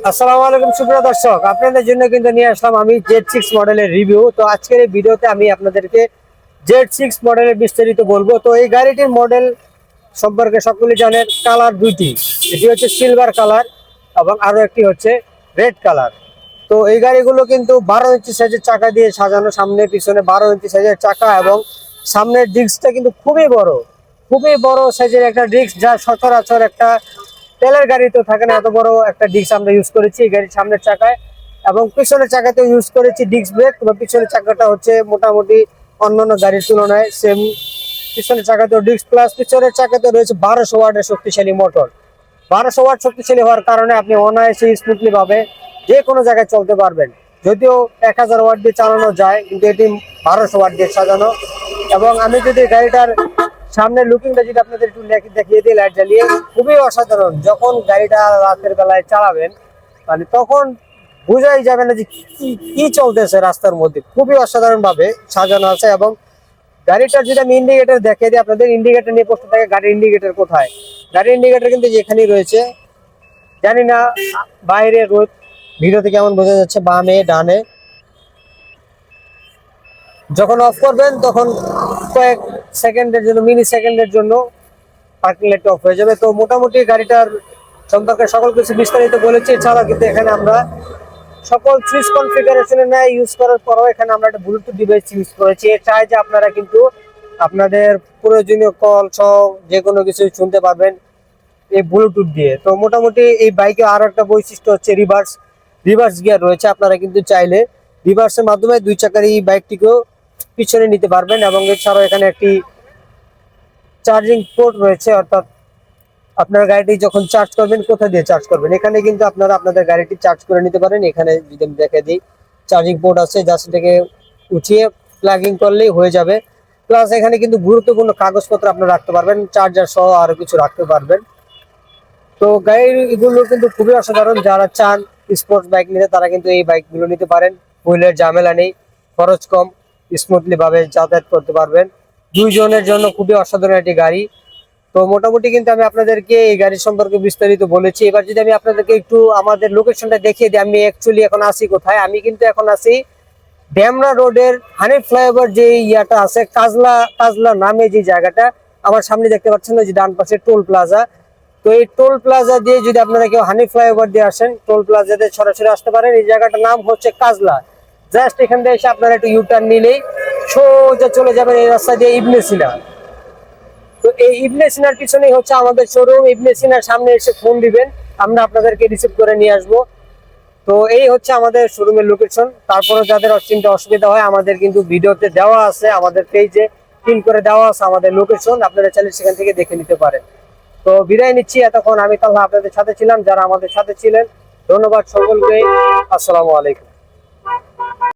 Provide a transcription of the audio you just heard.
আসসালামু আলাইকুম সুপ্রিয় দর্শক, আপনাদের জন্য কিন্তু নিয়ে আসলাম আমি Z6 মডেলের রিভিউ। তো আজকের এই ভিডিওতে আমি আপনাদেরকে Z6 মডেলের বিস্তারিত বলবো। তো এই গাড়িটির মডেল সম্পর্কে সকলে জানেন, কালার দুইটি, এটি হচ্ছে সিলভার কালার এবং আরো একটি হচ্ছে রেড কালার। তো এই গাড়িগুলো কিন্তু 12 ইঞ্চি সাইজের চাকা দিয়ে সাজানো, সামনে পিছনে 12 ইঞ্চি সাইজের চাকা এবং সামনের ডিস্কটা কিন্তু খুবই বড় সাইজের একটা ডিস্ক, যা সচরাচর একটা তেলের গাড়িতে থাকে না। এত বড় একটা ডিস্ক আমরা ইউজ করেছি এই গাড়ির সামনের চাকায়, এবং পিছনের চাকাতে ইউজ করেছি ডিস্ক ব্রেক। পিছনের চাকাটা হচ্ছে মোটামুটি অন্যান্য গাড়ির তুলনায় সেম। পিছনের চাকাতেও ডিস্ক প্লাস পিছনের চাকাতে রয়েছে 1200 ওয়াটের শক্তিশালী মোটর। 1200 ওয়াট শক্তিশালী হওয়ার কারণে আপনি অনায়াসে স্মুথলি ভাবে যে কোনো জায়গায় চলতে পারবেন। যদিও 1000 ওয়াট দিয়ে চালানো যায়, কিন্তু এটি 1200 ওয়াট দিয়ে সাজানো। এবং আমি যদি গাড়িটার সামনের লুকিংটা যদি আপনাদের একটু দেখিয়ে দিই লাইট জ্বালিয়ে, খুবই অসাধারণ। যখন গাড়িটা রাতের বেলায় চালাবেন, মানে তখন বোঝাই যাবে না যে কি চলতেছে রাস্তার মধ্যে। খুবই অসাধারণ ভাবে সাজানো আছে। এবং গাড়িটার যদি আমি ইন্ডিকেটর দেখিয়ে দিই আপনাদের, ইন্ডিকেটর নিয়ে প্রশ্ন থাকে গাড়ির ইন্ডিকেটর কোথায়। গাড়ির ইন্ডিকেটর কিন্তু যেখানেই রয়েছে, জানি না বাইরে রোদ ভিডিওতে কেমন বোঝা যাচ্ছে, বামে ডানে। যখন অফ করবেন তখন কয়েক সেকেন্ডের জন্য, মিলি সেকেন্ডের জন্য পার্কিং লাইট অফ হয়ে যাবে। তো মোটামুটি গাড়িটার সম্পর্কে সকল কিছু বিস্তারিত বলেছি। এছাড়া কিন্তু এখানে আমরা সকল সুইচ কনফিগারেশনে নেয় ইউজ করার পরও এখানে আমরা একটা ব্লুটুথ ডিভাইস ইউজ করেছি। চাই যে আপনারা কিন্তু আপনাদের প্রয়োজনীয় কল সহ যে কোনো কিছু শুনতে পারবেন এই ব্লুটুথ দিয়ে। তো মোটামুটি এই বাইকে আরো একটা বৈশিষ্ট্য হচ্ছে রিভার্স গিয়ার রয়েছে। আপনারা কিন্তু চাইলে রিভার্সের মাধ্যমে দুই চাকার এই বাইকটিকেও পিছনে নিতে পারবেন। এবং এছাড়াও এখানে একটি চার্জিং পোর্ট রয়েছে, অর্থাৎ আপনার গাড়িটি যখন চার্জ করবেন কোথা দিয়ে চার্জ করবেন, এখানে কিন্তু আপনারা আপনাদের গাড়িটি চার্জ করে নিতে পারেন। এখানে যদি আমি দেখে দিই, চার্জিং পোর্ট আছে, জাস্ট এটাকে উঠিয়ে প্লাগিং করলেই হয়ে যাবে। প্লাস এখানে কিন্তু গুরুত্বপূর্ণ কাগজপত্র আপনারা রাখতে পারবেন, চার্জার সহ আরো কিছু রাখতে পারবেন। তো গাড়িগুলো কিন্তু খুবই অসাধারণ। যারা চান স্পোর্টস বাইক নিতে, তারা কিন্তু এই বাইকগুলো নিতে পারেন। হুইলের ঝামেলা নেই, খরচ কম, স্মুথলি ভাবে যাতায়াত করতে পারবেন। দুইজনের জন্য খুবই অসাধারণ একটি গাড়ি। তো মোটামুটি কিন্তু আমি আপনাদেরকে এই গাড়ি সম্পর্কে বিস্তারিত বলেছি। এবার যদি আমি আপনাদেরকে একটু আমাদের লোকেশনটা দেখিয়ে দিই, আমি অ্যাকচুয়ালি এখন আছি কোথায়। আমি কিন্তু এখন আছি ড্যামরা রোডের হানিফ ফ্লাইওভার যে ইয়াটা আছে, কাজলা নামে যে জায়গাটা আমার সামনে দেখতে পাচ্ছেন, যে ডান পাশে টোল প্লাজা। তো এই টোল প্লাজা দিয়ে যদি আপনারা কেউ হানিফ ফ্লাইওভার দিয়ে আসেন, টোল প্লাজাতে সরাসরি আসতে পারেন। এই জায়গাটার নাম হচ্ছে কাজলা। জাস্ট এখান থেকে এসে আপনারা একটু ইউটার্ন নিলেই সোজা চলে যাবেন এই রাস্তা দিয়ে ইবনে সিনা। তো এই ইবনে সিনার পিছনেই হচ্ছে আমাদের শোরুম। ইবনে সিনার সামনে এসে ফোন দিবেন, আমরা আপনাদেরকে রিসিভ করে নিয়ে আসবো। তো এই হচ্ছে আমাদের শোরুমের লোকেশন। তারপরে যাদের চিন্তা অসুবিধা হয়, আমাদের কিন্তু ভিডিওতে দেওয়া আছে, আমাদের পেজে পিন করে দেওয়া আছে আমাদের লোকেশন, আপনারা চাইলে সেখান থেকে দেখে নিতে পারেন। তো বিদায় নিচ্ছি। এতক্ষণ আমি তাহলে আপনাদের সাথে ছিলাম, যারা আমাদের সাথে ছিলেন ধন্যবাদ সকলকে। আসসালামু আলাইকুম।